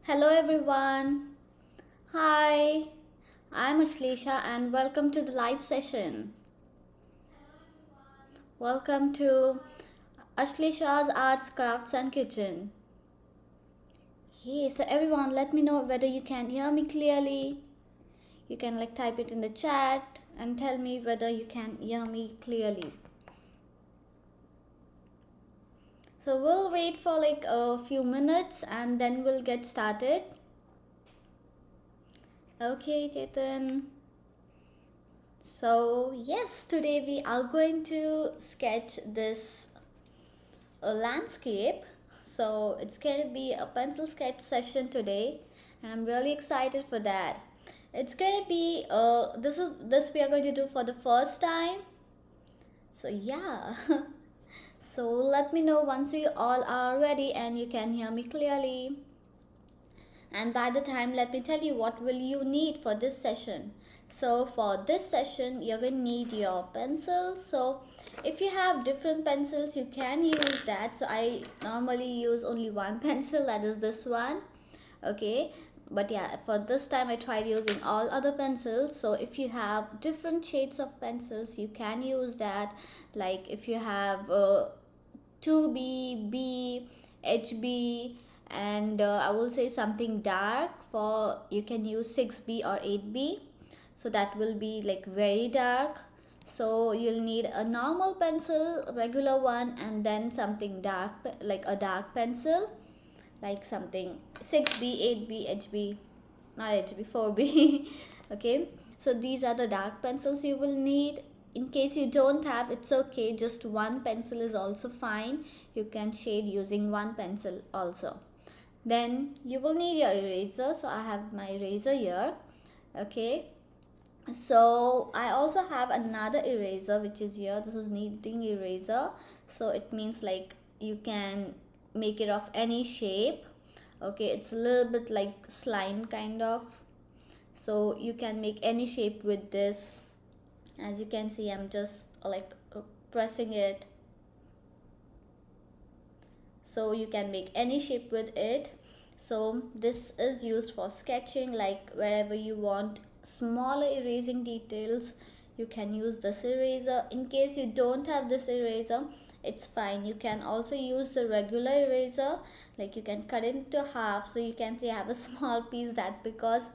Hello everyone. Hi, I'm Ashleisha and welcome to the live session. Welcome to Ashleisha's Arts, Crafts and Kitchen. Hey, so everyone, let me know whether you can hear me clearly. You can type it in the chat and tell me whether you can hear me clearly. So we'll wait for a few minutes and then we'll get started. Okay, Chetan. So yes, today we are going to sketch this landscape. So it's going to be a pencil sketch session today, and I'm really excited for that. It's going to be this we are going to do for the first time. So yeah. So let me know once you all are ready and you can hear me clearly. And by the time, let me tell you what will you need for this session. So for this session you're going to need your pencils. So if you have different pencils you can use that. So I normally use only one pencil, that is this one. Okay, but yeah, for this time I tried using all other pencils. So if you have different shades of pencils you can use that. Like if you have 2B, B, HB, and I will say something dark, for you can use 6B or 8B. So that will be very dark. So you'll need a normal pencil, regular one, and then something dark, like a dark pencil, like something 6B, 8B, HB, not HB, 4B. Okay, so these are the dark pencils you will need. In case you don't have, it's okay, just one pencil is also fine. You can shade using one pencil also. Then you will need your eraser. So I have my eraser here. Okay, so I also have another eraser which is here. This is kneading eraser. So it means you can make it of any shape. Okay, it's a little bit like slime kind of. So you can make any shape with this. As you can see, I'm just pressing it. So you can make any shape with it. So this is used for sketching, like wherever you want smaller erasing details you can use this eraser. In case you don't have this eraser, it's fine, you can also use the regular eraser. Like you can cut it into half. So you can see I have a small piece, that's because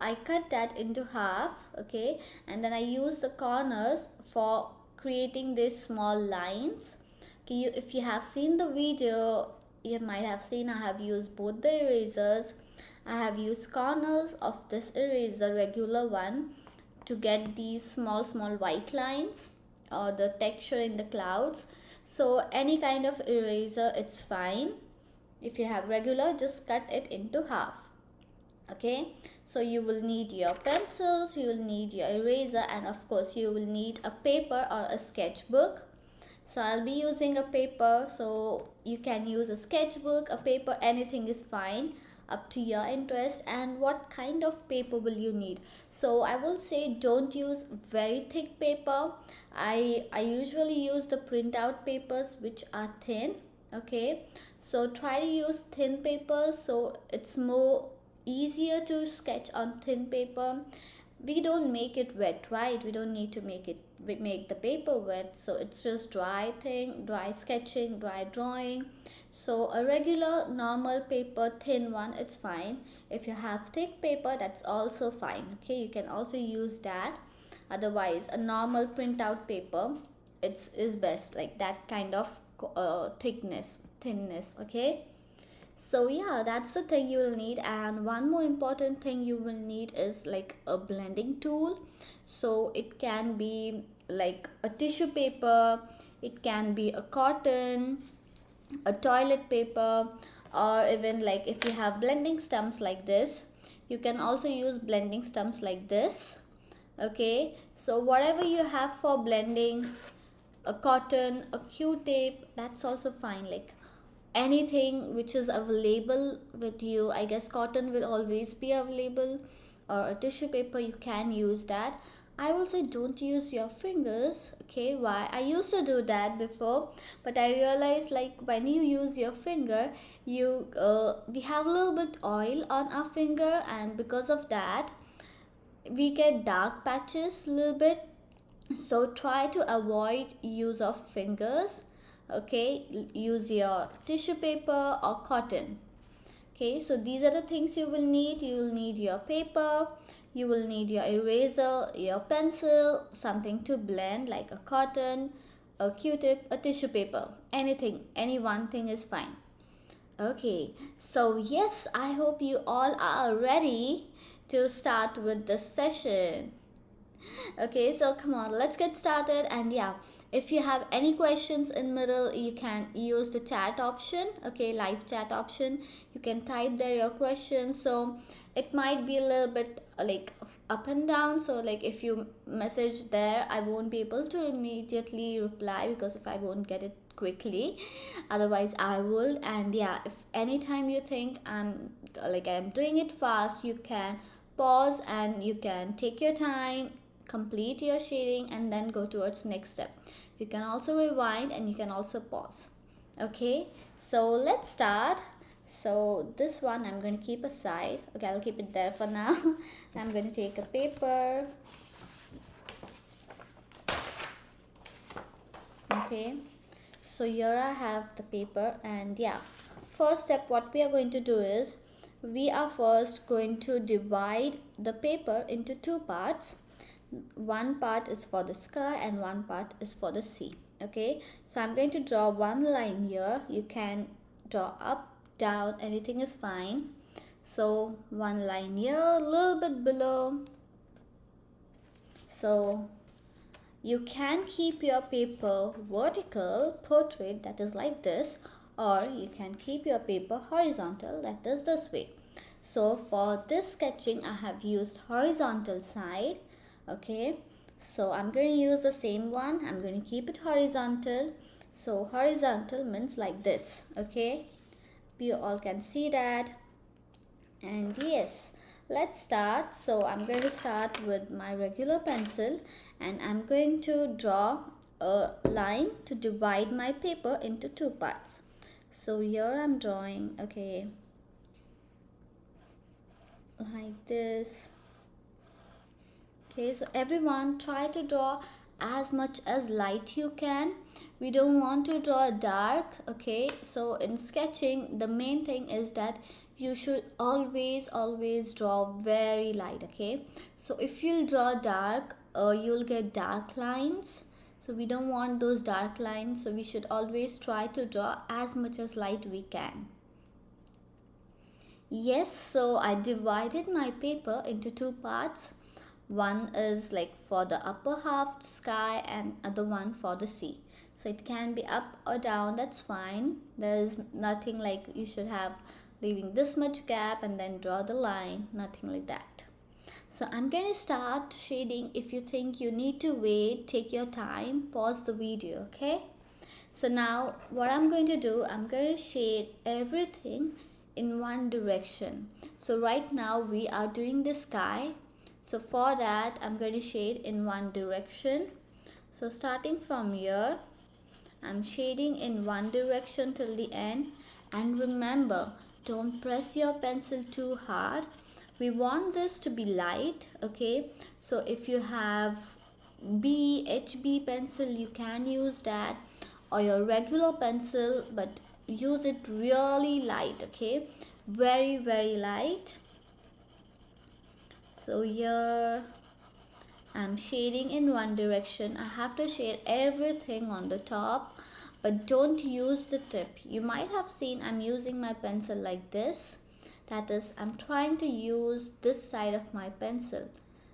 I cut that into half. Okay, and then I use the corners for creating these small lines. Okay, if you have seen the video, you might have seen I have used both the erasers. I have used corners of this eraser, regular one, to get these small white lines or the texture in the clouds. So any kind of eraser, it's fine. If you have regular, just cut it into half. Okay, so you will need your pencils, you will need your eraser, and of course you will need a paper or a sketchbook. So I'll be using a paper, so you can use a sketchbook, a paper, anything is fine, up to your interest. And what kind of paper will you need? So I will say don't use very thick paper. I usually use the printout papers which are thin. Okay, so try to use thin papers, so it's more easier to sketch on thin paper. We don't make it wet, right? We don't need to make the paper wet. So it's just dry thing, dry sketching, dry drawing. So a regular normal paper, thin one, it's fine. If you have thick paper, that's also fine. Okay, you can also use that. Otherwise a normal printout paper, is best, like that kind of thinness. Okay, so yeah, that's the thing you will need. And one more important thing you will need is like a blending tool. So it can be like a tissue paper, it can be a cotton, a toilet paper, or even like if you have blending stumps like this, you can also use blending stumps like this. Okay, so whatever you have for blending, a cotton, a q-tape, that's also fine. Like anything which is available with you, I guess cotton will always be available, or a tissue paper, you can use that. I will say don't use your fingers. Okay, why? I used to do that before, but I realized like when you use your finger, we have a little bit oil on our finger, and because of that we get dark patches a little bit. So try to avoid use of fingers. Okay, use your tissue paper or cotton. Okay, so these are the things you will need. You will need your paper, you will need your eraser, your pencil, something to blend like a cotton, a q-tip, a tissue paper, anything, any one thing is fine. Okay, so yes, I hope you all are ready to start with the session. Okay, so come on, let's get started. And yeah, if you have any questions in middle, you can use the chat option. Okay, live chat option, you can type there your questions. So it might be a little bit like up and down, so like if you message there, I won't be able to immediately reply because if I won't get it quickly, otherwise I will. And yeah, if anytime you think I'm doing it fast, you can pause and you can take your time, complete your shading, and then go towards next step. You can also rewind and you can also pause. Okay, so let's start. So this one I'm going to keep aside. Okay, I'll keep it there for now. I'm going to take a paper. Okay, so here I have the paper, and yeah, first step what we are going to do is we are first going to divide the paper into two parts. One part is for the sky and one part is for the sea. Okay, so I'm going to draw one line here. You can draw up, down, anything is fine. So one line here, a little bit below. So you can keep your paper vertical, portrait, that is like this, or you can keep your paper horizontal, that is this way. So for this sketching I have used horizontal side. Okay, so I'm going to use the same one. I'm going to keep it horizontal. So horizontal means like this. Okay, you all can see that. And yes, let's start. So I'm going to start with my regular pencil, and I'm going to draw a line to divide my paper into two parts. So here I'm drawing, okay, like this. Okay, so everyone try to draw as much as light you can. We don't want to draw dark. Okay, so in sketching the main thing is that you should always draw very light. Okay, so if you'll draw dark, you'll get dark lines. So we don't want those dark lines, so we should always try to draw as much as light we can. Yes, so I divided my paper into two parts. One is like for the upper half, the sky, and other one for the sea. So it can be up or down, that's fine. There is nothing like you should have leaving this much gap and then draw the line, nothing like that. So I'm going to start shading. If you think you need to wait, take your time, pause the video, okay? So now what I'm going to do, I'm going to shade everything in one direction. So right now we are doing the sky. So for that I'm going to shade in one direction. So starting from here, I'm shading in one direction till the end. And remember, don't press your pencil too hard. We want this to be light, okay? So if you have HB pencil, you can use that, or your regular pencil, but use it really light, okay? Very light. So here I'm shading in one direction. I have to shade everything on the top, but don't use the tip. You might have seen I'm using my pencil like this. That is, I'm trying to use this side of my pencil,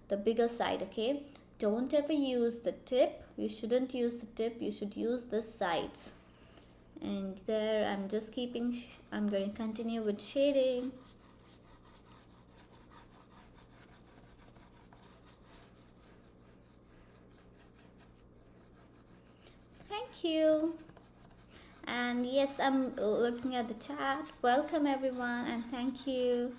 the bigger side, okay? Don't ever use the tip. You shouldn't use the tip. You should use the sides. And there I'm just keeping, I'm going to continue with shading. Thank you. And yes, I'm looking at the chat. Welcome everyone, and thank you.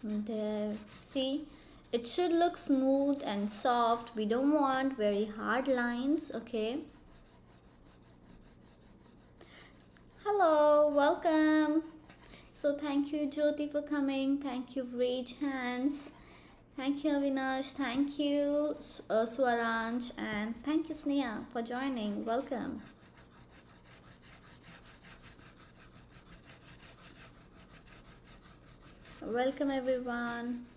There, see, it should look smooth and soft. We don't want very hard lines. Okay, hello, welcome. So thank you Jyoti for coming. Thank you Rage Hands. Thank you Avinash. Thank you Swaranj, and thank you Sneha for joining. Welcome. Welcome everyone.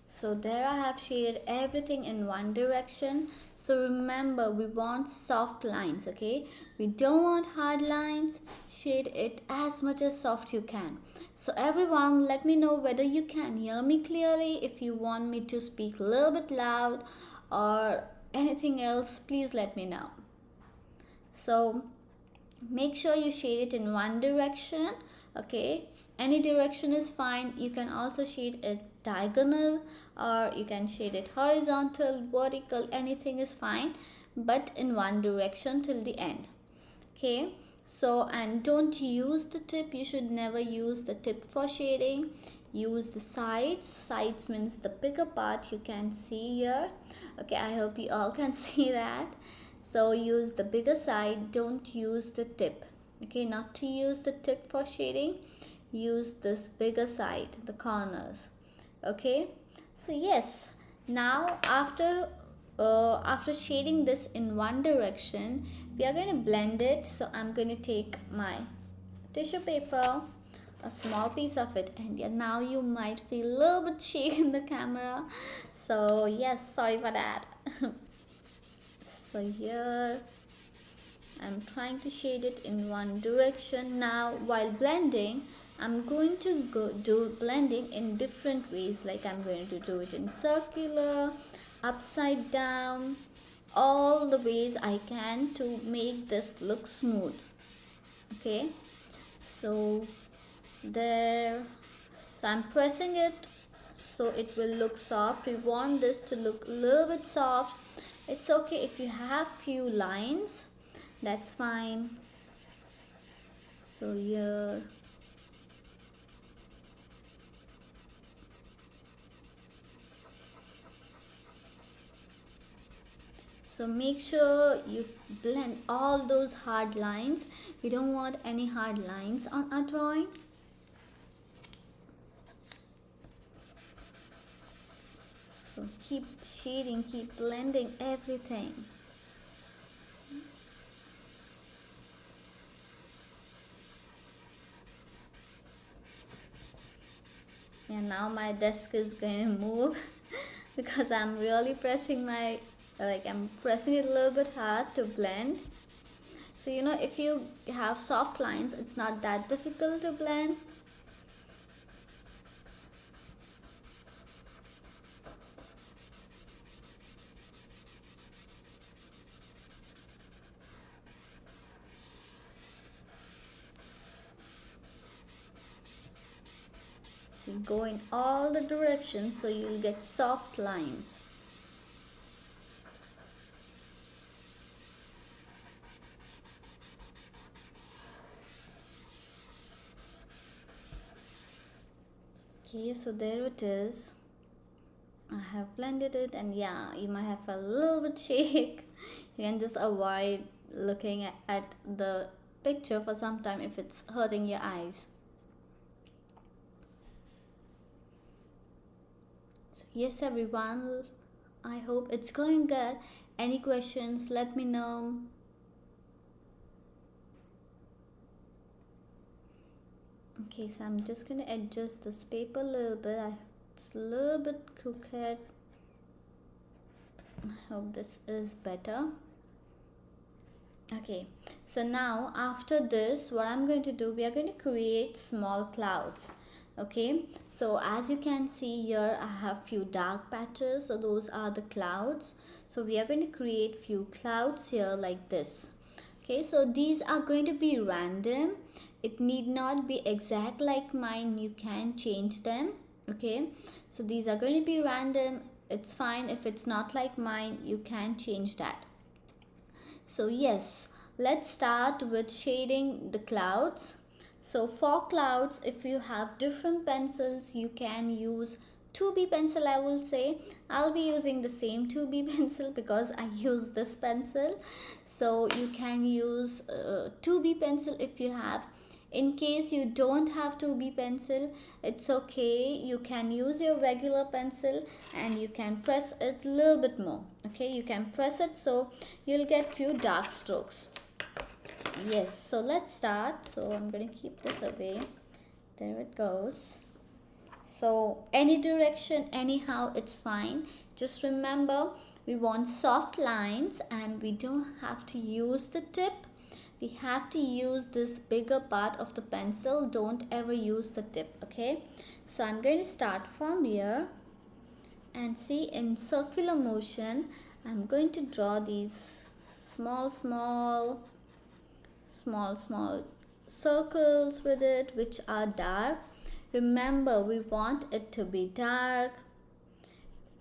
So there I have shaded everything in one direction. So remember, we want soft lines, okay? We don't want hard lines. Shade it as much as soft you can. So everyone, let me know whether you can hear me clearly. If you want me to speak a little bit loud or anything else, please let me know. So make sure you shade it in one direction, okay? Any direction is fine. You can also shade it diagonal, or you can shade it horizontal, vertical, anything is fine, but in one direction till the end. Okay, so and don't use the tip. You should never use the tip for shading. Use the sides means the bigger part you can see here. Okay, I hope you all can see that. So use the bigger side, don't use the tip. Okay, not to use the tip for shading, use this bigger side, the corners. Okay, so yes, now after shading this in one direction, we are going to blend it. So I'm going to take my tissue paper, a small piece of it, and yeah, now you might feel a little bit shake in the camera, so yes, sorry for that. So here I'm trying to shade it in one direction. Now while blending, I'm going to do blending in different ways, like I'm going to do it in circular, upside down, all the ways I can to make this look smooth. Okay, so there, so I'm pressing it so it will look soft. We want this to look a little bit soft. It's okay if you have few lines, that's fine. So here, so make sure you blend all those hard lines. We don't want any hard lines on our drawing. So keep shading, keep blending everything. And now my desk is going to move because I'm really pressing my, like I'm pressing it a little bit hard to blend. So you know, if you have soft lines, it's not that difficult to blend. Go in all the directions so you'll get soft lines. Okay, so there it is. I have blended it, and yeah, you might have a little bit shake. You can just avoid looking at the picture for some time if it's hurting your eyes. So yes everyone, I hope it's going good. Any questions, let me know. Okay, so I'm just going to adjust this paper a little bit. It's a little bit crooked. I hope this is better. Okay, so now after this, what I'm going to do, we are going to create small clouds. Okay, so as you can see here, I have few dark patches, so those are the clouds. So we are going to create few clouds here like this. Okay, so these are going to be random. It need not be exact like mine. You can change them. Okay, so these are going to be random. it's fine. If it's not like mine, you can change that. So yes, let's start with shading the clouds. So for clouds, if you have different pencils, you can use 2B pencil, I will say. I'll be using the same 2B pencil because I use this pencil. So you can use 2B pencil if you have. In case you don't have 2B pencil, it's okay. You can use your regular pencil and you can press it a little bit more. Okay, you can press it so you'll get few dark strokes. Yes, so let's start. So I'm going to keep this away. There it goes. So any direction, anyhow, it's fine. Just remember, we want soft lines and we don't have to use the tip. We have to use this bigger part of the pencil. Don't ever use the tip, okay? So I'm going to start from here and see, in circular motion, I'm going to draw these small circles with it, which are dark. Remember, we want it to be dark.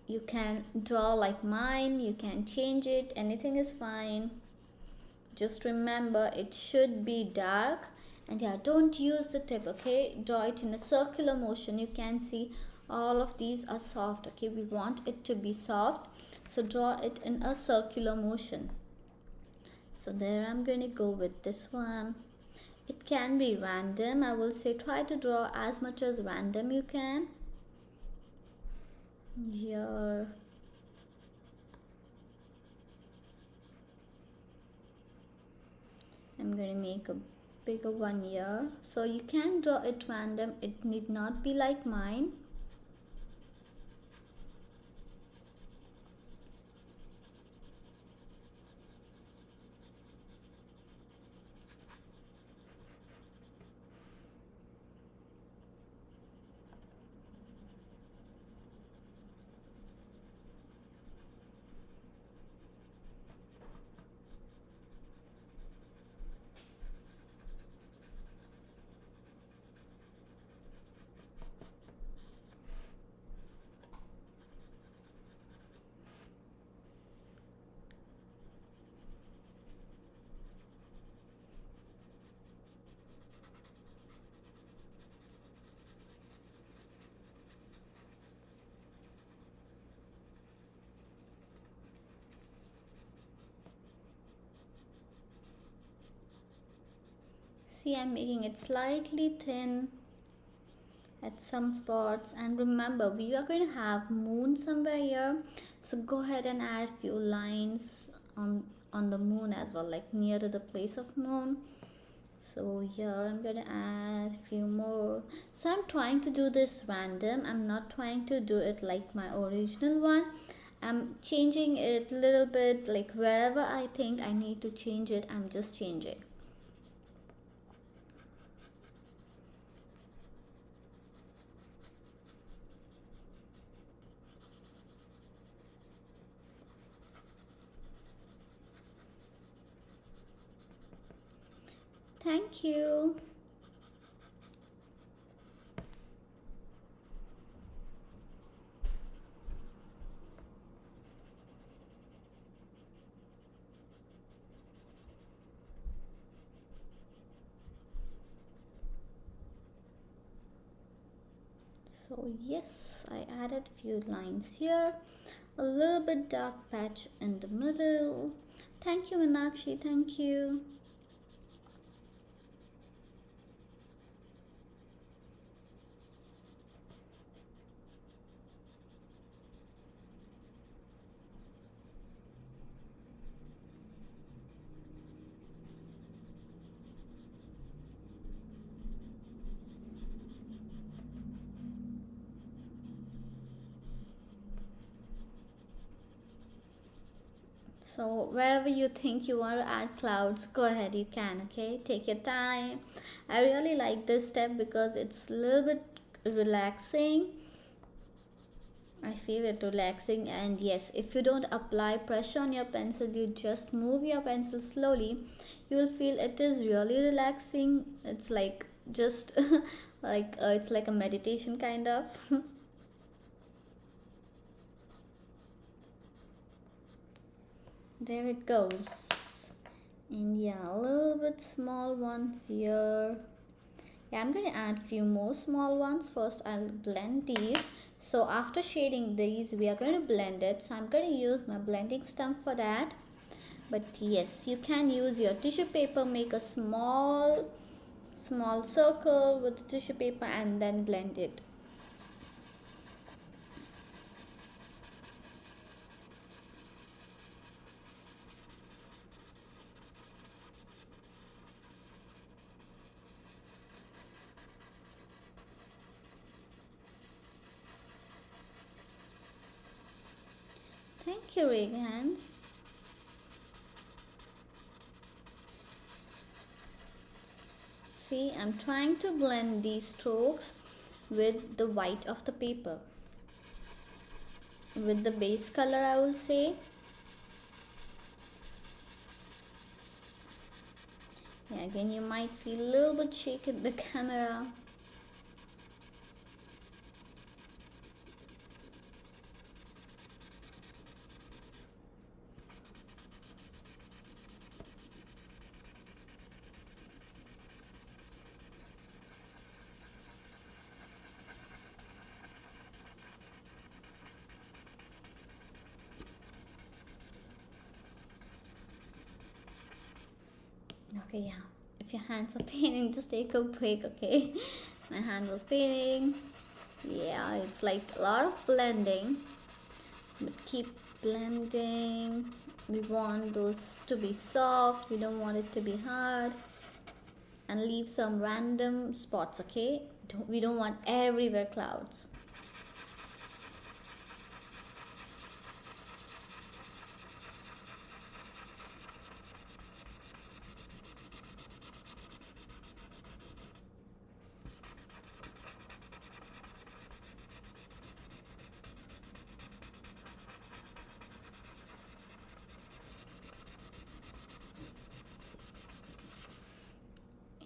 You can draw like mine, you can change it, anything is fine. Just remember, it should be dark. And yeah, don't use the tip, okay? Draw it in a circular motion. You can see all of these are soft, okay? We want it to be soft, so draw it in a circular motion. So there, I'm going to go with this one. It can be random. I will say try to draw as much as random you can. Here. I'm going to make a bigger one here. So you can draw it random. It need not be like mine. See, I'm making it slightly thin at some spots. And remember, we are going to have moon somewhere here, so go ahead and add few lines on the moon as well, like near to the place of moon. So here I'm going to add a few more. So I'm trying to do this random. I'm not trying to do it like my original one. I'm changing it a little bit, like wherever I think I need to change it, I'm just changing. Thank you. So yes, I added few lines here, a little bit dark patch in the middle. Thank you, Meenakshi, thank you. So wherever you think you want to add clouds, go ahead, you can, okay? Take your time. I really like this step because it's a little bit relaxing. I feel it relaxing. And yes, if you don't apply pressure on your pencil, you just move your pencil slowly, you will feel it is really relaxing. It's like just like it's like a meditation kind of. There it goes. And yeah, a little bit small ones here. Yeah, I'm going to add few more small ones. First I'll blend these. So after shading these, we are going to blend it. So I'm going to use my blending stump for that. But yes, you can use your tissue paper, make a small circle with tissue paper and then blend it. Thank you, Regans. See, I'm trying to blend these strokes with the white of the paper, with the base color, I will say. Yeah, again, you might feel a little bit shake at the camera. Okay, yeah. If your hands are paining, just take a break, okay? My hand was paining. Yeah, it's like a lot of blending. But keep blending. We want those to be soft. We don't want it to be hard. And leave some random spots, okay? We don't want everywhere clouds.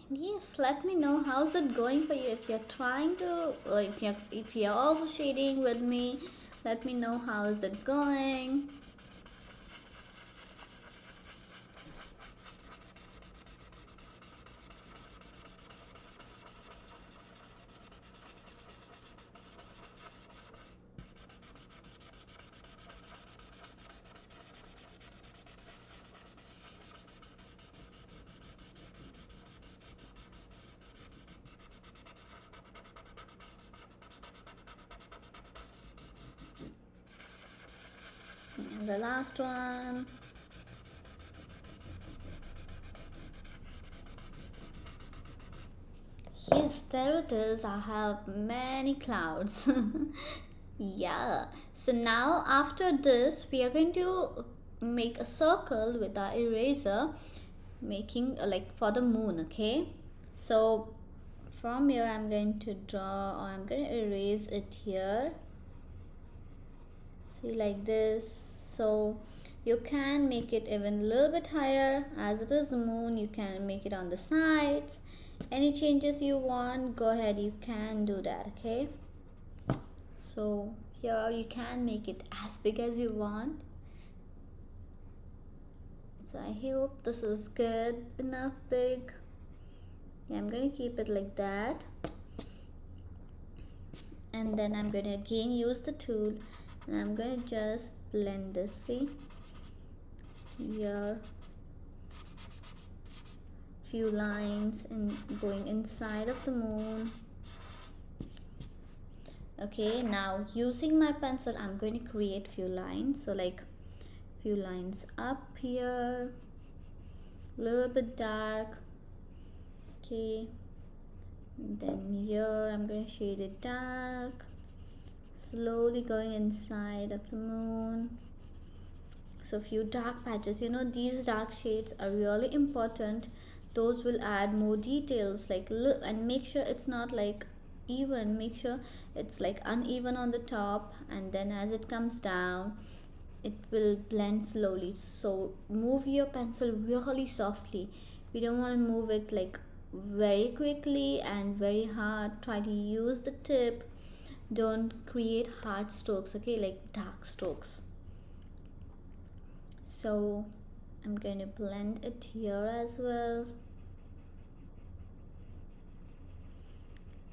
Yes, let me know how's it going for you. If you're trying to, or if you're also shading with me, let me know how's it going. And the last one. Yes, there it is. I have many clouds. Yeah. So now after this, we are going to make a circle with our eraser, making like for the moon, okay? So from here I'm going to draw, or I'm going to erase it here. See, like this. So you can make it even a little bit higher. As it is the moon, you can make it on the sides. Any changes you want, go ahead, you can do that, okay? So here you can make it as big as you want. So I hope this is good enough big. Yeah, I'm going to keep it like that. And then I'm going to again use the tool and I'm going to just blend this. See here, few lines and going inside of the moon. Okay, now using my pencil I'm going to create few lines. So like few lines up here, a little bit dark. Okay, and then here I'm going to shade it dark, slowly going inside of the moon. So few dark patches, you know, these dark shades are really important. Those will add more details, like look, and make sure it's not like even, make sure it's like uneven on the top, and then as it comes down it will blend slowly. So move your pencil really softly. We don't want to move it like very quickly and very hard. Try to use the tip. Don't create hard strokes, okay, like dark strokes. So I'm going to blend it here as well,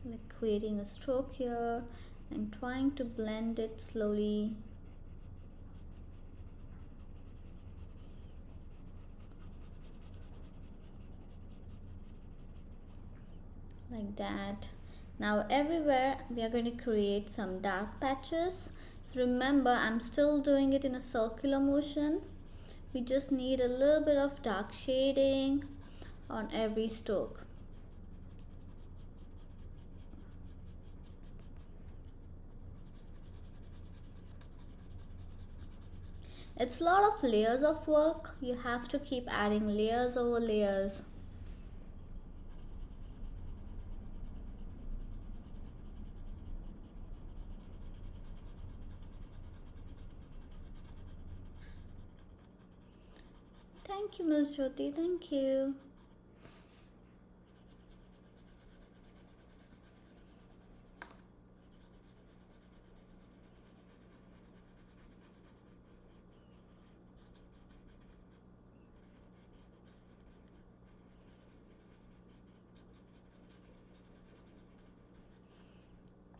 like creating a stroke here and trying to blend it slowly. Like that. Now everywhere we are going to create some dark patches. So remember, I'm still doing it in a circular motion. We just need a little bit of dark shading on every stroke. It's a lot of layers of work. You have to keep adding layers over layers. Thank you, Ms. Jyoti. Thank you.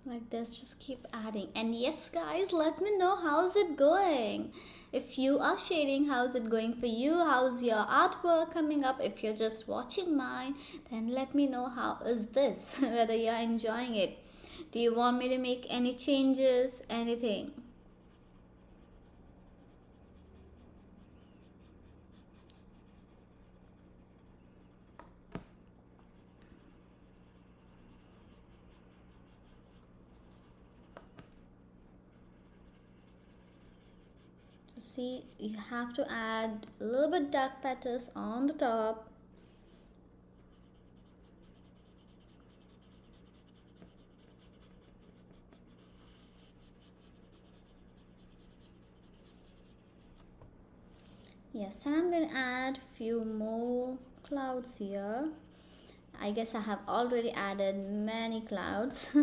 Like this, just keep adding. And yes guys, let me know how's it going. If you are shading, how's it going for you? How's your artwork coming up? If you're just watching mine, then let me know how is this, whether you're enjoying it. Do you want me to make any changes, anything? See, you have to add a little bit dark patches on the top. Yes, I'm going to add few more clouds here. I guess I have already added many clouds.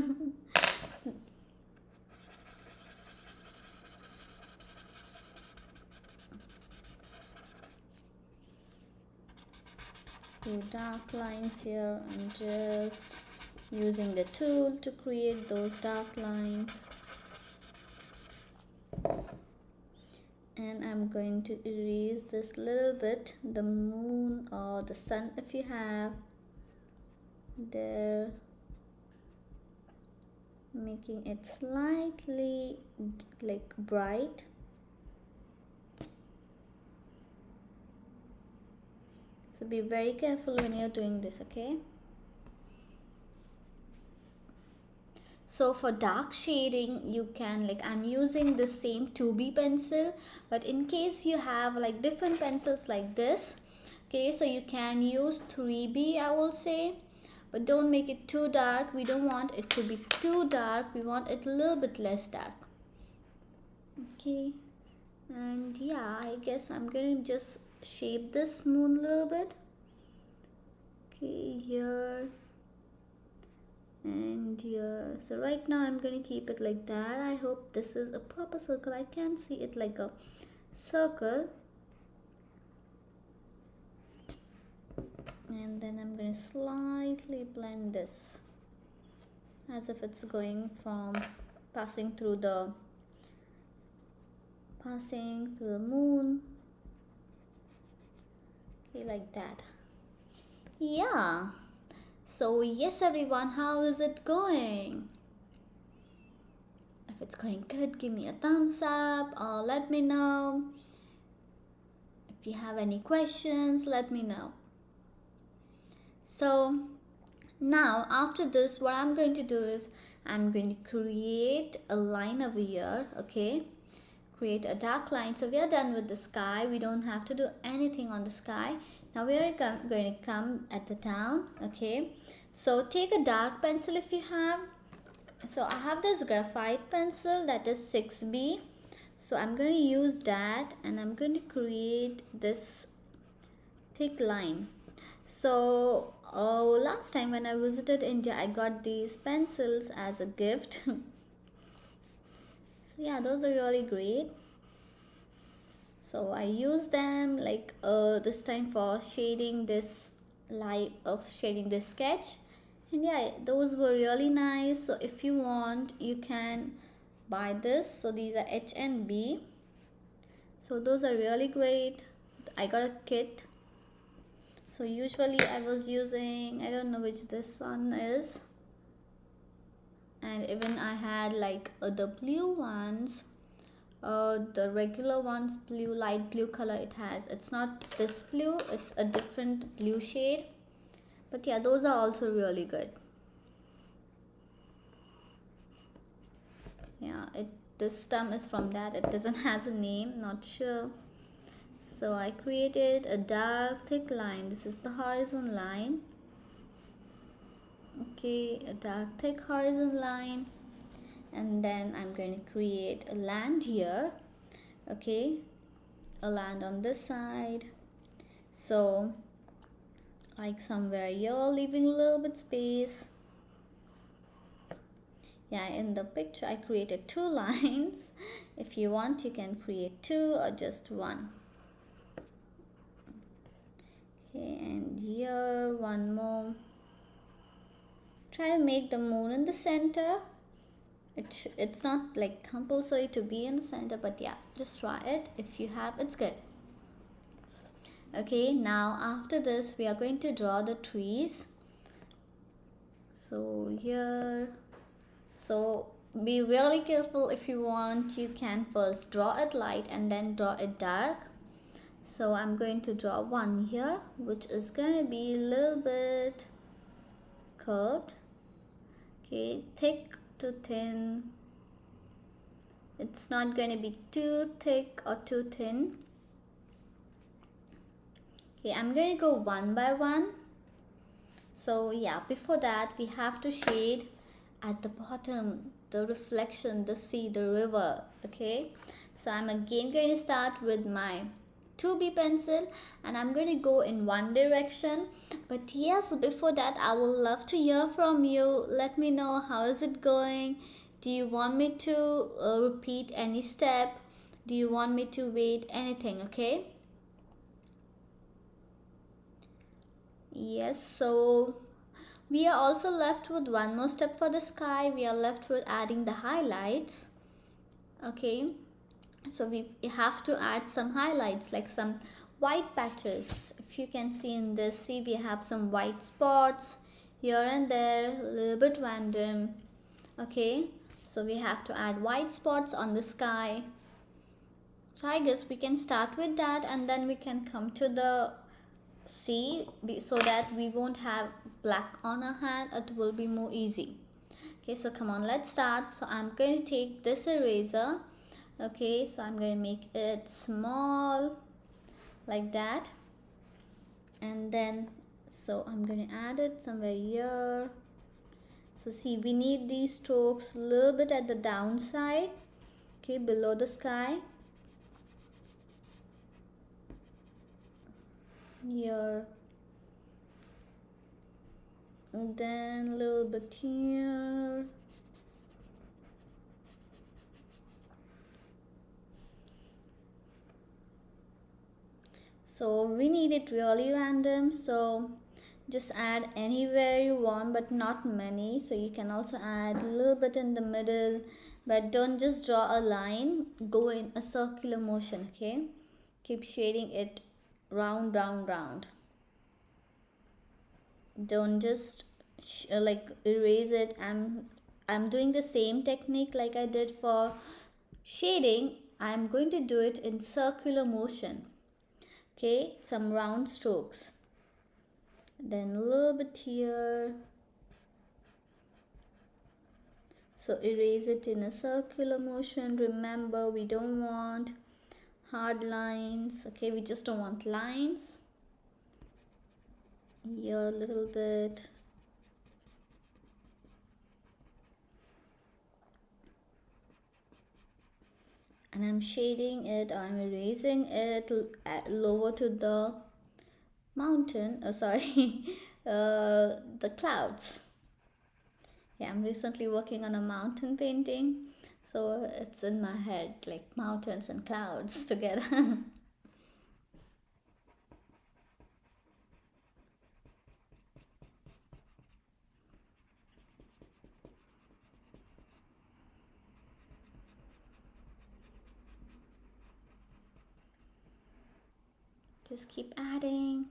Few dark lines here. I'm just using the tool to create those dark lines. And I'm going to erase this little bit, the moon or the sun if you have there, making it slightly like bright. So be very careful when you're doing this, okay? So for dark shading, you can, like, I'm using the same 2B pencil, but in case you have like different pencils like this, okay, so you can use 3B, I will say, but don't make it too dark. We don't want it to be too dark. We want it a little bit less dark. Okay, and yeah, I guess I'm gonna just shape this moon a little bit. Okay, here and here. So right now I'm going to keep it like that. I hope this is a proper circle. I can see it like a circle. And then I'm going to slightly blend this as if it's going from passing through the moon. Okay, like that. Yeah. So yes everyone, how is it going? If it's going good, give me a thumbs up or let me know. If you have any questions, let me know. So now after this, what I'm going to do is I'm going to create a line over here, okay? Create a dark line. So we are done with the sky. We don't have to do anything on the sky. Now we are going to come at the town, okay? So take a dark pencil if you have. So I have this graphite pencil that is 6B. So I'm going to use that and I'm going to create this thick line. So last time when I visited India, I got these pencils as a gift. So yeah, those are really great. So I use them like this time for shading this light of shading this sketch. And yeah, those were really nice. So if you want, you can buy this. So these are H and B. So those are really great. I got a kit. So usually I was using, I don't know which this one is, and even I had like the blue ones, the regular ones, blue, light blue color it has. It's not this blue, it's a different blue shade, but yeah, those are also really good. Yeah, this stump is from that. It doesn't has a name, not sure. So I created a dark thick line. This is the horizon line. Okay, a dark thick horizon line, and then I'm going to create a land here. Okay, a land on this side. So like somewhere here, leaving a little bit space. Yeah, in the picture I created 2 lines. If you want, you can create 2 or just 1. Okay, and here one more. Try to make the moon in the center. It's not like compulsory to be in the center, but yeah, just try it. If you have, it's good. Okay, now after this we are going to draw the trees. So here, so be really careful. If you want, you can first draw it light and then draw it dark. So I'm going to draw one here, which is going to be a little bit curved. Okay, thick to thin. It's not going to be too thick or too thin. Okay, I'm going to go one by one. So yeah, before that we have to shade at the bottom, the reflection, the sea, the river. Okay, so I'm again going to start with my 2B pencil and I'm going to go in one direction. But yes, before that I would love to hear from you. Let me know how is it going. Do you want me to repeat any step? Do you want me to wait? Anything, okay? Yes, so we are also left with one more step for the sky. We are left with adding the highlights. Okay, so we have to add some highlights, like some white patches. If you can see in this, see we have some white spots here and there, a little bit random. Okay, so we have to add white spots on the sky. So I guess we can start with that and then we can come to the sea so that we won't have black on our hand. It will be more easy. Okay, so come on, let's start. So I'm going to take this eraser. Okay, so I'm going to make it small like that, and then so I'm going to add it somewhere here. So see, we need these strokes a little bit at the downside, okay, below the sky here, and then a little bit here. So we need it really random, so just add anywhere you want, but not many. So you can also add a little bit in the middle, but don't just draw a line, go in a circular motion. Okay, keep shading it round, round, round. Don't just like erase it. I'm doing the same technique like I did for shading. I'm going to do it in circular motion. Okay, some round strokes, then a little bit here. So erase it in a circular motion. Remember, we don't want hard lines. Okay, we just don't want lines. Here a little bit. And I'm shading it, or I'm erasing it lower to the mountain. Oh, sorry, the clouds. Yeah, I'm recently working on a mountain painting, so it's in my head like mountains and clouds together. Just keep adding.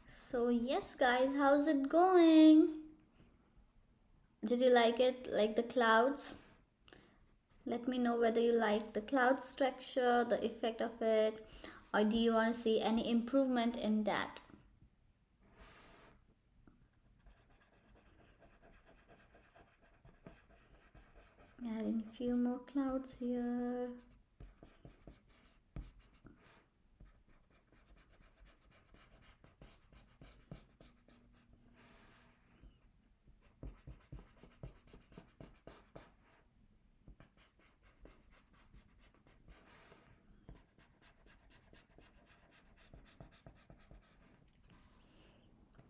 So yes guys, how's it going? Did you like it, like the clouds? Let me know whether you like the cloud structure, the effect of it, or do you want to see any improvement in that? Adding a few more clouds here.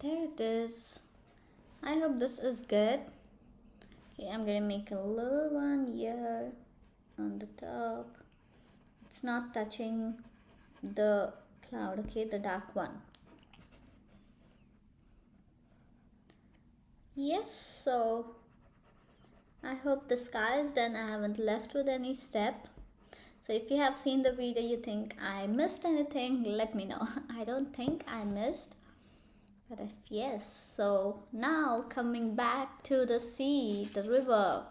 There it is. I hope this is good. Okay, I'm gonna make a little one here on the top. It's not touching the cloud, okay, the dark one. Yes, so I hope the sky is done. I haven't left with any step. So if you have seen the video, you think I missed anything, let me know. I don't think I missed. But if yes, so now coming back to the sea, the river.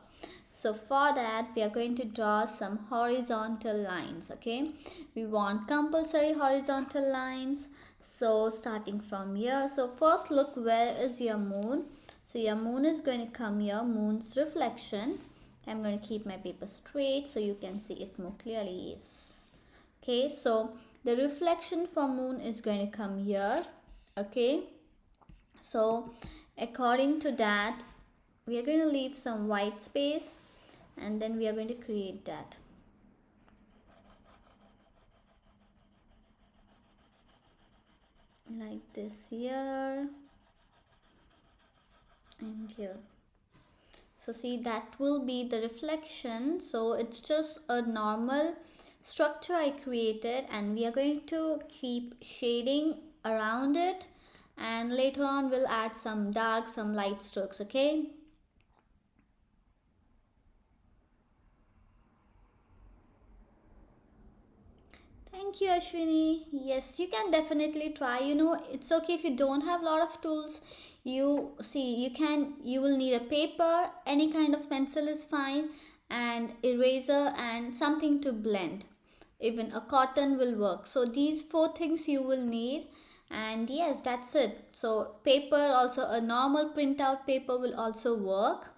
So for that, we are going to draw some horizontal lines, okay? We want compulsory horizontal lines. So starting from here, so first look, where is your moon? So your moon is going to come here, moon's reflection. I'm going to keep my paper straight so you can see it more clearly. Yes. Okay, so the reflection for moon is going to come here, okay? So according to that, we are going to leave some white space and then we are going to create that. Like this here and here. So see, that will be the reflection. So it's just a normal structure I created and we are going to keep shading around it, and later on we'll add some dark, some light strokes, okay? Thank you, Ashwini. Yes, you can definitely try. You know, it's okay if you don't have a lot of tools. You see, you will need a paper, any kind of pencil is fine, and eraser and something to blend. Even a cotton will work. So these four things you will need. And yes, that's it. So paper, also a normal printout paper will also work.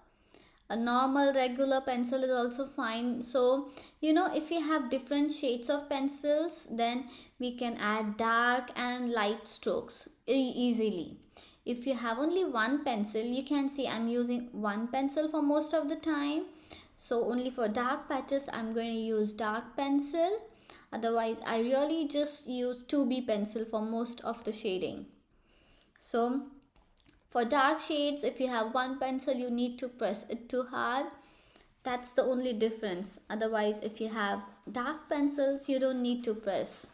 A normal regular pencil is also fine. So you know, if you have different shades of pencils, then we can add dark and light strokes easily. If you have only one pencil, you can see I'm using one pencil for most of the time. So only for dark patches I'm going to use dark pencil. Otherwise I really just use 2B pencil for most of the shading. So for dark shades, if you have one pencil, you need to press it too hard. That's the only difference. Otherwise, if you have dark pencils, you don't need to press.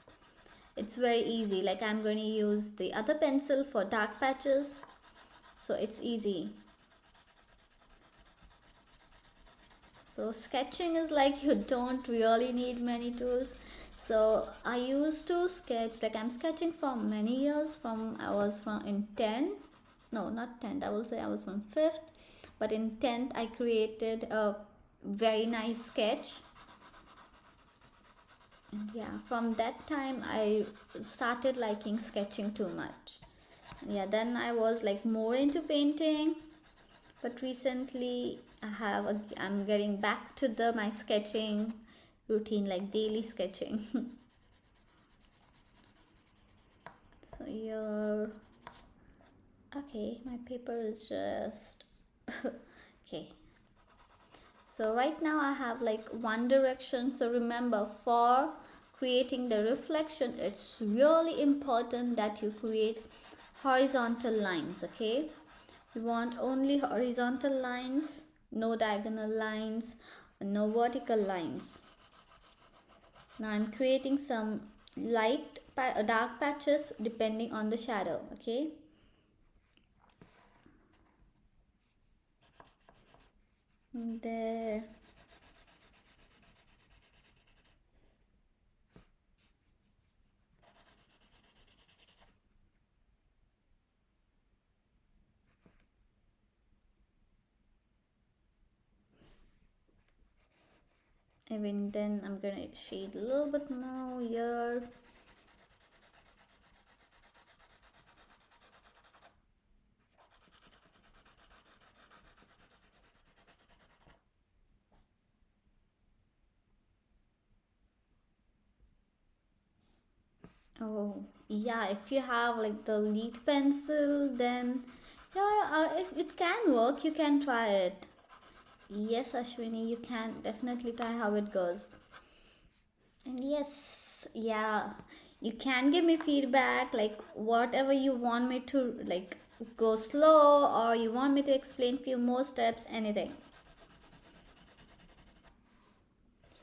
It's very easy. Like I'm going to use the other pencil for dark patches. So it's easy. So sketching is like you don't really need many tools. So I used to sketch, like I'm sketching for many years, from I was from in 10th. No, not 10th, I will say I was from 5th, but in 10th I created a very nice sketch, and yeah, from that time I started liking sketching too much. Yeah, then I was like more into painting, but recently I'm getting back to my sketching routine, like daily sketching. So you're okay, my paper is just okay. So right now I have like one direction. So remember, for creating the reflection, it's really important that you create horizontal lines, okay? We want only horizontal lines, no diagonal lines, no vertical lines. Now I'm creating some dark patches depending on the shadow, okay? There. Even then I'm gonna shade a little bit more here. Oh, yeah, if you have like the lead pencil, then yeah, it can work. You can try it. Yes, Ashwini, you can definitely try how it goes. And yes, yeah, you can give me feedback like whatever you want me to like go slow or you want me to explain few more steps, anything.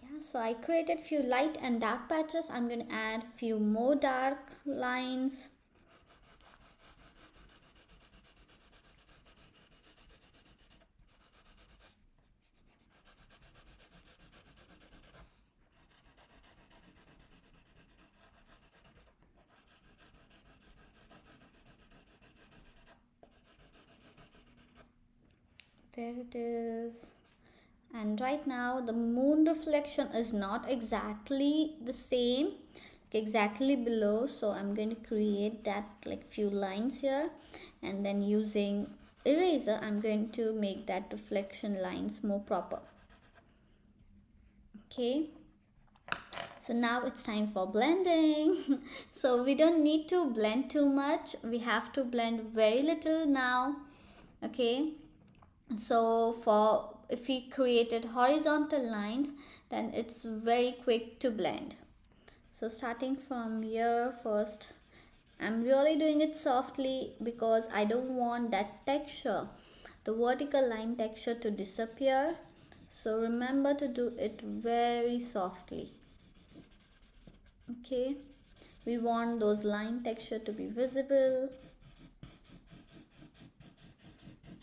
Yeah, so I created few light and dark patches. I'm going to add few more dark lines. There it is. And right now the moon reflection is not exactly the same, like exactly below, so I'm going to create that like few lines here, and then using eraser I'm going to make that reflection lines more proper. Okay, so now it's time for blending. So we don't need to blend too much, we have to blend very little now. Okay, so for if we created horizontal lines, then it's very quick to blend. So starting from here first, I'm really doing it softly because I don't want that texture, the vertical line texture, to disappear. So remember to do it very softly. Okay, we want those line texture to be visible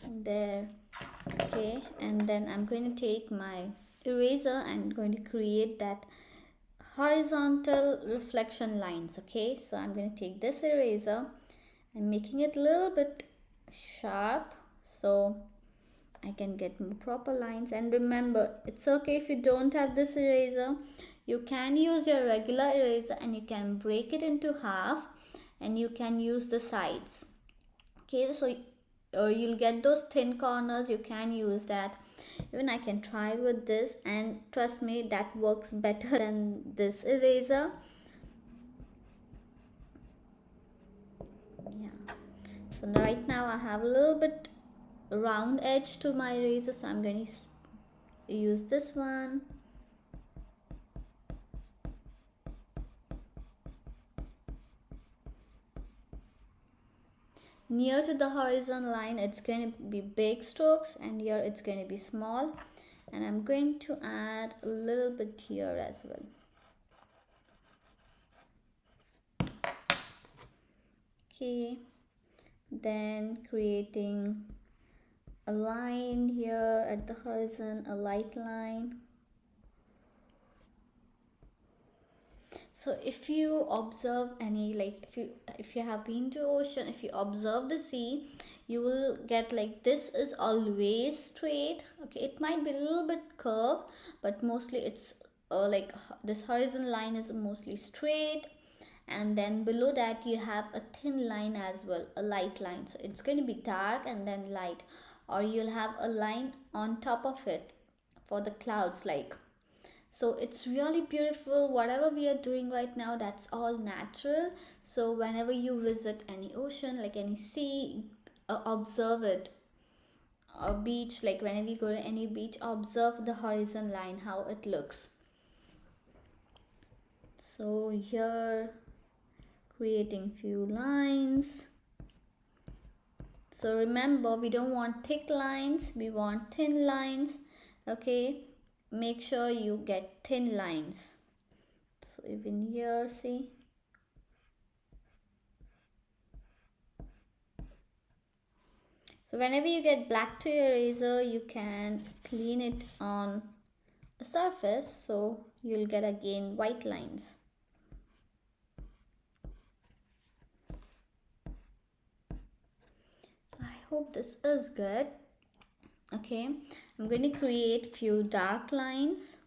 there. Okay, and then I'm going to take my eraser and going to create that horizontal reflection lines. Okay, so I'm going to take this eraser and making it a little bit sharp so I can get more proper lines. And remember, it's okay if you don't have this eraser, you can use your regular eraser and you can break it into half and you can use the sides. Okay, so you'll get those thin corners, you can use that. Even I can try with this, and trust me, that works better than this eraser. Yeah, so right now I have a little bit round edge to my eraser, so I'm going to use this one. Near to the horizon line it's going to be big strokes, and here it's going to be small, and I'm going to add a little bit here as well. Okay, then creating a line here at the horizon, a light line. So if you observe any, like if you have been to ocean, if you observe the sea, you will get like this is always straight. Okay, it might be a little bit curved, but mostly it's like this horizon line is mostly straight, and then below that you have a thin line as well, a light line. So it's going to be dark and then light, or you'll have a line on top of it for the clouds, like. So it's really beautiful. Whatever we are doing right now, that's all natural. So whenever you visit any ocean, like any sea, observe it. A beach, like whenever you go to any beach, observe the horizon line, how it looks. So here, creating few lines. So remember, we don't want thick lines, we want thin lines. Okay, make sure you get thin lines. So even here, see. So whenever you get black to your eraser, you can clean it on a surface, so you'll get again white lines. I hope this is good. Okay, I'm going to create few dark lines.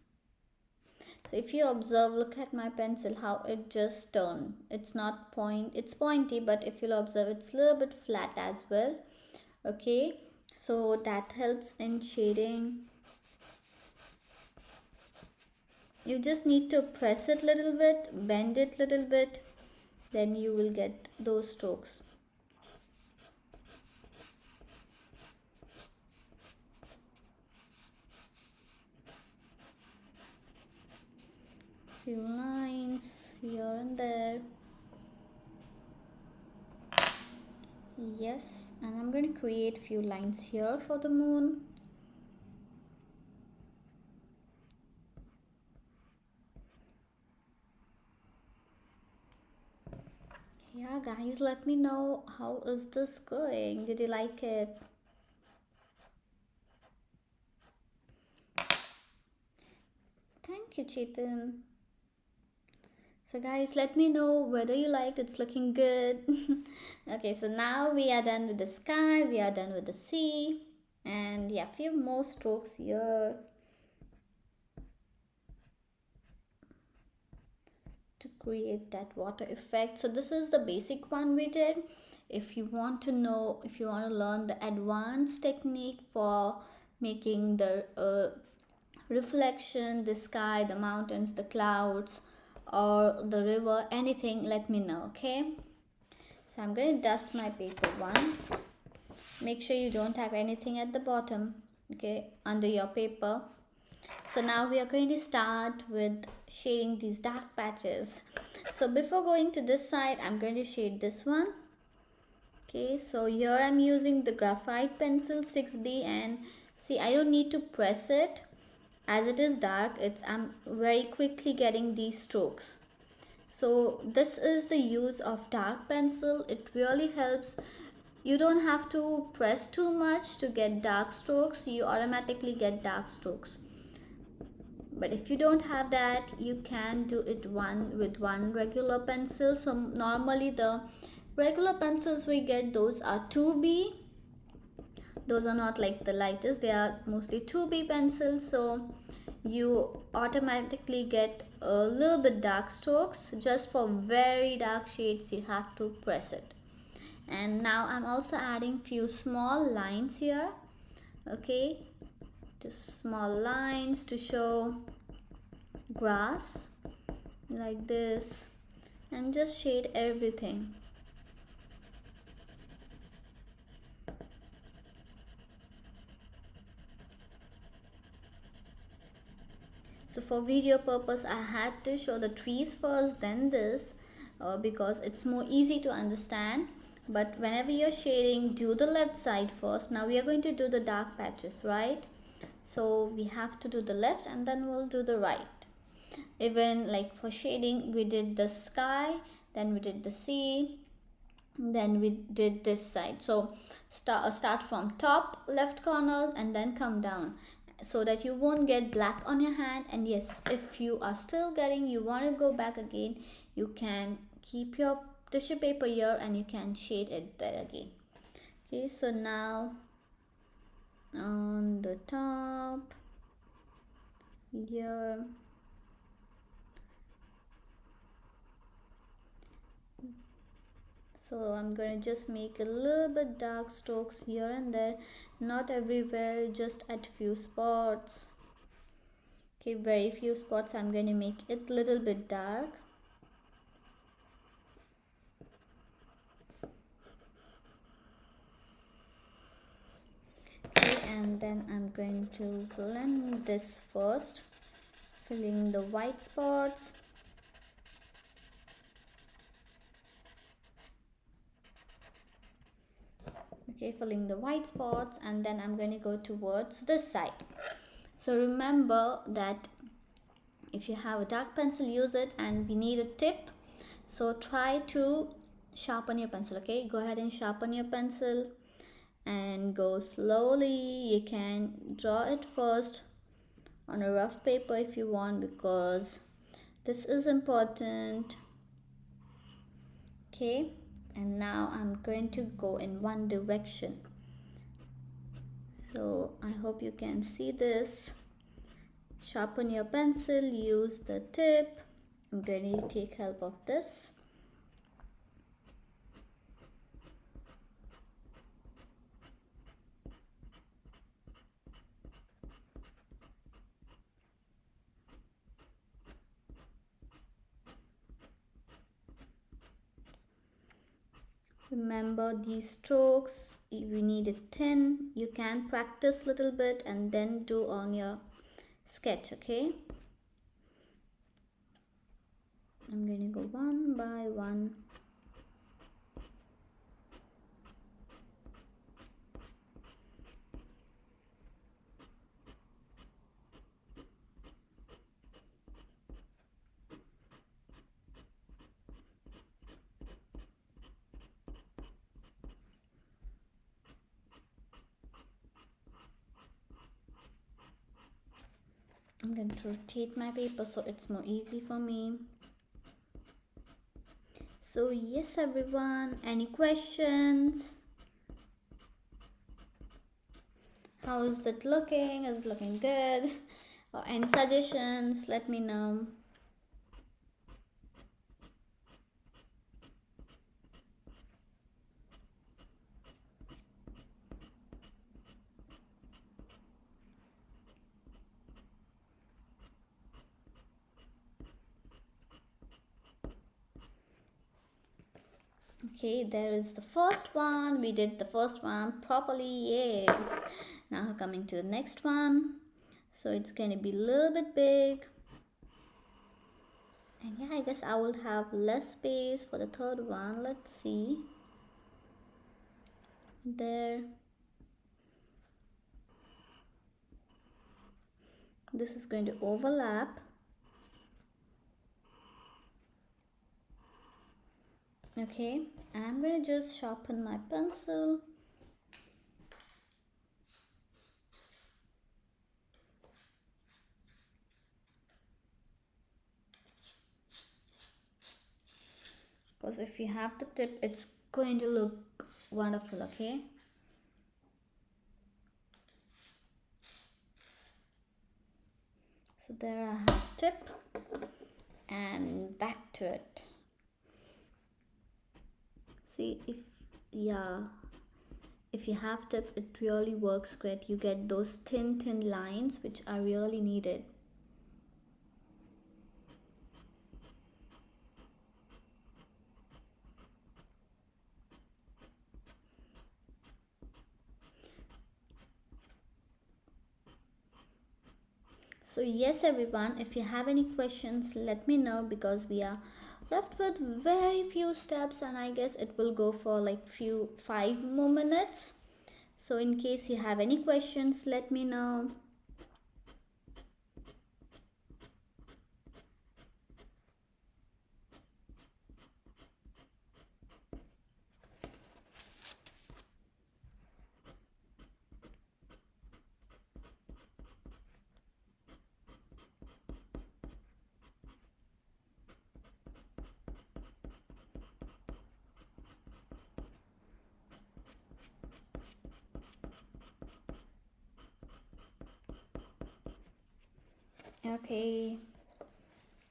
So if you observe, look at my pencil, how it just turned. It's not it's pointy, but if you'll observe, it's a little bit flat as well. Okay, so that helps in shading. You just need to press it little bit, bend it little bit, then you will get those strokes. Few lines here and there. Yes, and I'm going to create few lines here for the moon. Yeah, guys, let me know how is this going. Did you like it? Thank you, Chetan. So guys, let me know whether you liked it's looking good. Okay, so now we are done with the sky, we are done with the sea, and yeah, few more strokes here to create that water effect. So this is the basic one we did. If you want to know, if you want to learn the advanced technique for making the reflection, the sky, the mountains, the clouds, or the river, anything, let me know. Okay, so I'm going to dust my paper once. Make sure you don't have anything at the bottom, okay, under your paper. So now we are going to start with shading these dark patches. So before going to this side, I'm going to shade this one. Okay, so here I'm using the graphite pencil 6B, and see, I don't need to press it. As it is dark, I'm very quickly getting these strokes. So this is the use of dark pencil. It really helps. You don't have to press too much to get dark strokes. You automatically get dark strokes. But if you don't have that, you can do it with one regular pencil. So normally the regular pencils we get, those are 2B. Those are not like the lightest, they are mostly 2B pencils. So you automatically get a little bit dark strokes. Just for very dark shades, you have to press it. And now I'm also adding few small lines here. Okay, just small lines to show grass like this, and just shade everything. So for video purpose, I had to show the trees first, then this, because it's more easy to understand. But whenever you're shading, do the left side first. Now we are going to do the dark patches, right? So we have to do the left and then we'll do the right. Even like for shading, we did the sky, then we did the sea, then we did this side. So start from top left corners and then come down, so that you won't get black on your hand. And yes, if you are still getting, you want to go back again, you can keep your tissue paper here and you can shade it there again. Okay, so now on the top here, so I'm going to just make a little bit dark strokes here and there, not everywhere, just at few spots. Okay, very few spots I'm going to make it a little bit dark. Okay, and then I'm going to blend this first, filling the white spots. Okay, filling the white spots, and then I'm going to go towards this side. So remember that if you have a dark pencil, use it, and we need a tip. So try to sharpen your pencil. Okay, go ahead and sharpen your pencil and go slowly. You can draw it first on a rough paper if you want, because this is important. Okay, and now I'm going to go in one direction. So I hope you can see this. Sharpen your pencil, use the tip. I'm going to take help of this. Remember these strokes, if you need it thin, you can practice a little bit and then do on your sketch, okay? I'm going to go one by one. I'm going to rotate my paper so it's more easy for me. So yes everyone, any questions? How is it looking? Is it looking good? Or any suggestions? Let me know. Okay, there is the first one. We did the first one properly. Yay! Now coming to the next one. So it's going to be a little bit big. And yeah, I guess I will have less space for the third one. Let's see. There. This is going to overlap. Okay, I'm going to just sharpen my pencil. Because if you have the tip, it's going to look wonderful, okay? So there I have tip and back to it. See, if you have tip, it really works great. You get those thin lines which are really needed. So yes everyone, if you have any questions, let me know, because we are left with very few steps and I guess it will go for like 5 more minutes. So in case you have any questions, let me know. Okay,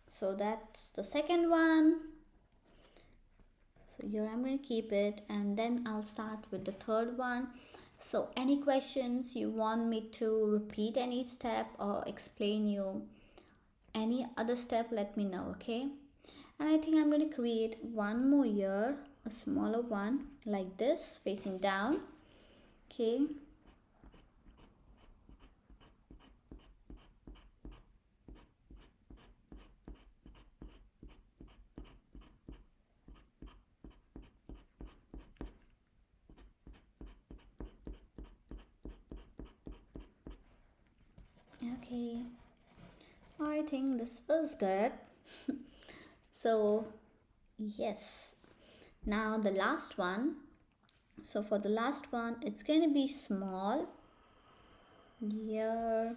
so that's the second one. So here I'm going to keep it and then I'll start with the third one. So any questions, you want me to repeat any step or explain you any other step, let me know, okay? And I think I'm going to create one more here, a smaller one like this, facing down. Okay. Okay, I think this is good. So yes, now the last one. So for the last one, it's going to be small here.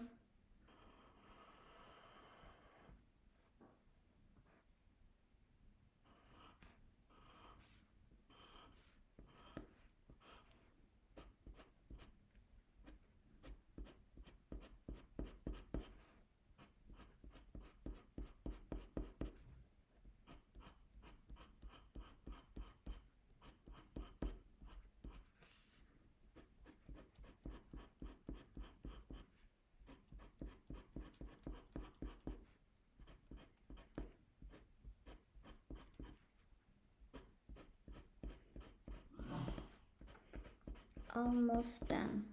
Almost done.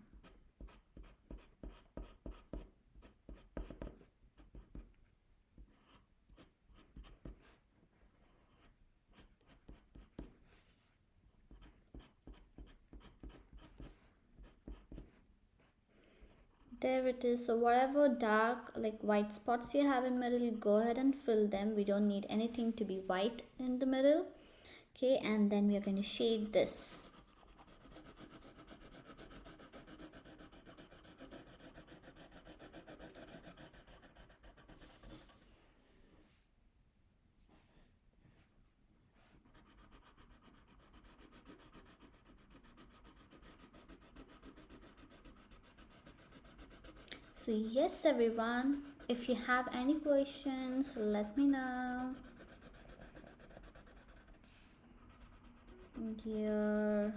There it is. So whatever dark like white spots you have in middle, go ahead and fill them. We don't need anything to be white in the middle. Okay, and then we are going to shade this. So yes everyone, if you have any questions, let me know. Here.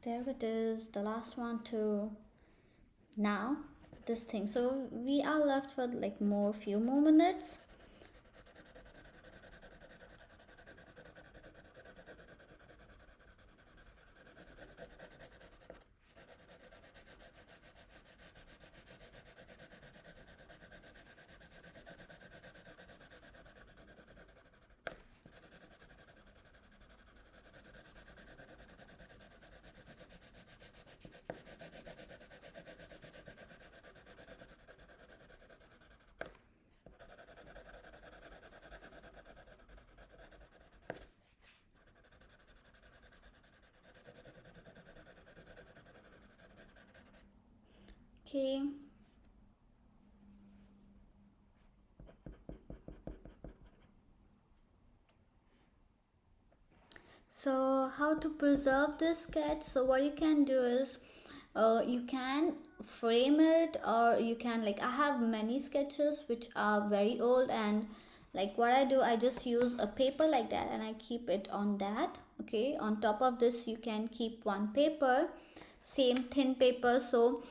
There it is, the last one too. Now this thing. So we are left with like few more minutes. Okay. So how to preserve this sketch? So what you can do is you can frame it, or you can like, I have many sketches which are very old, and like what I do, I just use a paper like that and I keep it on that. Okay, on top of this you can keep one paper, same thin paper, so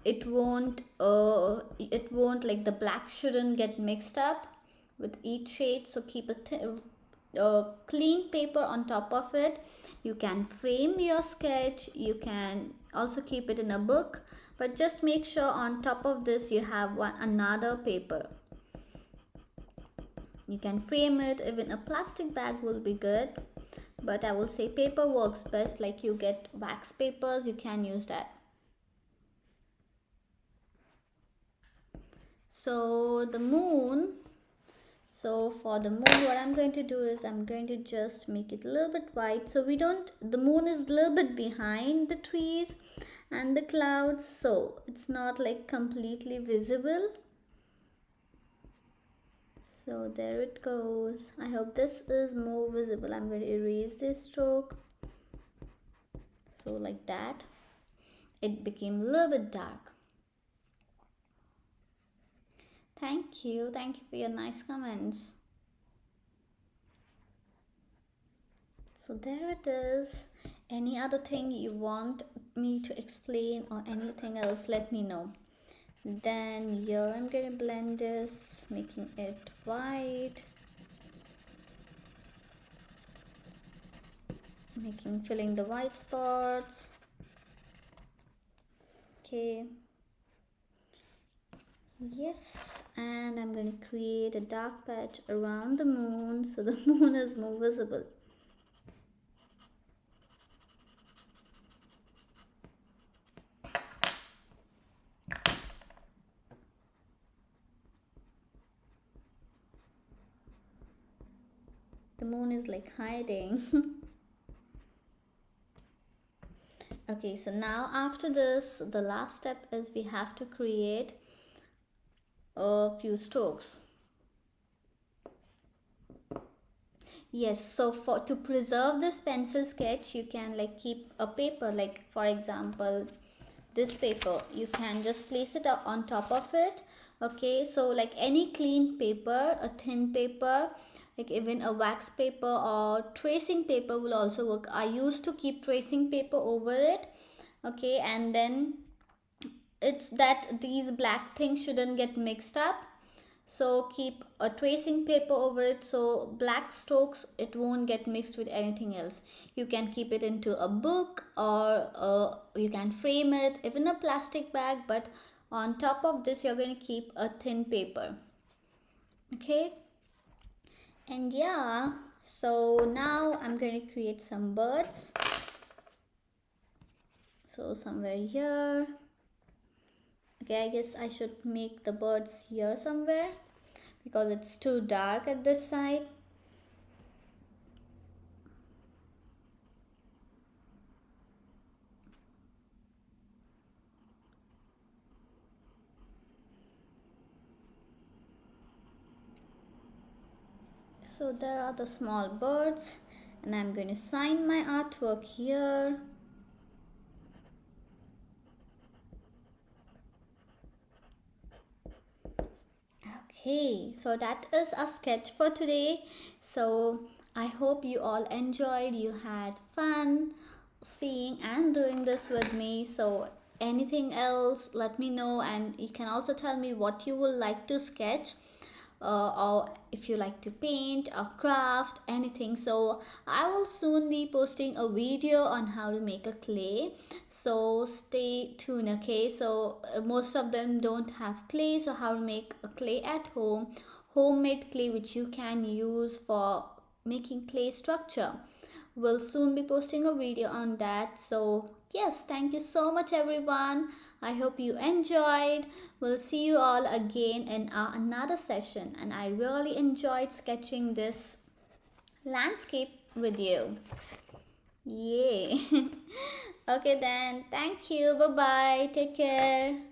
it won't like the black shouldn't get mixed up with each shade. So keep a clean paper on top of it. You can frame your sketch, you can also keep it in a book, but just make sure on top of this you have another paper. You can frame it, even a plastic bag will be good, but I will say paper works best. Like you get wax papers, you can use that. So the moon, so for the moon, what I'm going to do is I'm going to just make it a little bit white, so the moon is a little bit behind the trees and the clouds, so it's not like completely visible. So there it goes. I hope this is more visible. I'm going to erase this stroke. So like that, it became a little bit dark. Thank you for your nice comments. So there it is. Any other thing you want me to explain or anything else, let me know. Then here I'm going to blend this, making it white, filling the white spots. Okay, yes, and I'm going to create a dark patch around the moon so the moon is more visible. The moon is like hiding. Okay, so now after this, the last step is we have to create a few strokes. Yes, so to preserve this pencil sketch, you can like keep a paper, like for example this paper, you can just place it on top of it. Okay, so like any clean paper, a thin paper, like even a wax paper or tracing paper will also work. I used to keep tracing paper over it. Okay, and then it's that these black things shouldn't get mixed up. So keep a tracing paper over it so black strokes it won't get mixed with anything else. You can keep it into a book, or you can frame it even a plastic bag, but on top of this you're going to keep a thin paper. Okay, and yeah, so now I'm going to create some birds. So somewhere here. Okay, I guess I should make the birds here somewhere because it's too dark at this side. So there are the small birds, and I'm going to sign my artwork here. Okay, so that is a sketch for today. So I hope you all enjoyed, you had fun seeing and doing this with me. So anything else, let me know, and you can also tell me what you would like to sketch, or if you like to paint or craft anything. So I will soon be posting a video on how to make a clay, so stay tuned. Okay, so most of them don't have clay, so how to make a clay at home, homemade clay which you can use for making clay structure. We'll soon be posting a video on that. So yes, thank you so much everyone. I hope you enjoyed. We'll see you all again in another session, and I really enjoyed sketching this landscape with you. Yay. Okay then, thank you. Bye bye, take care.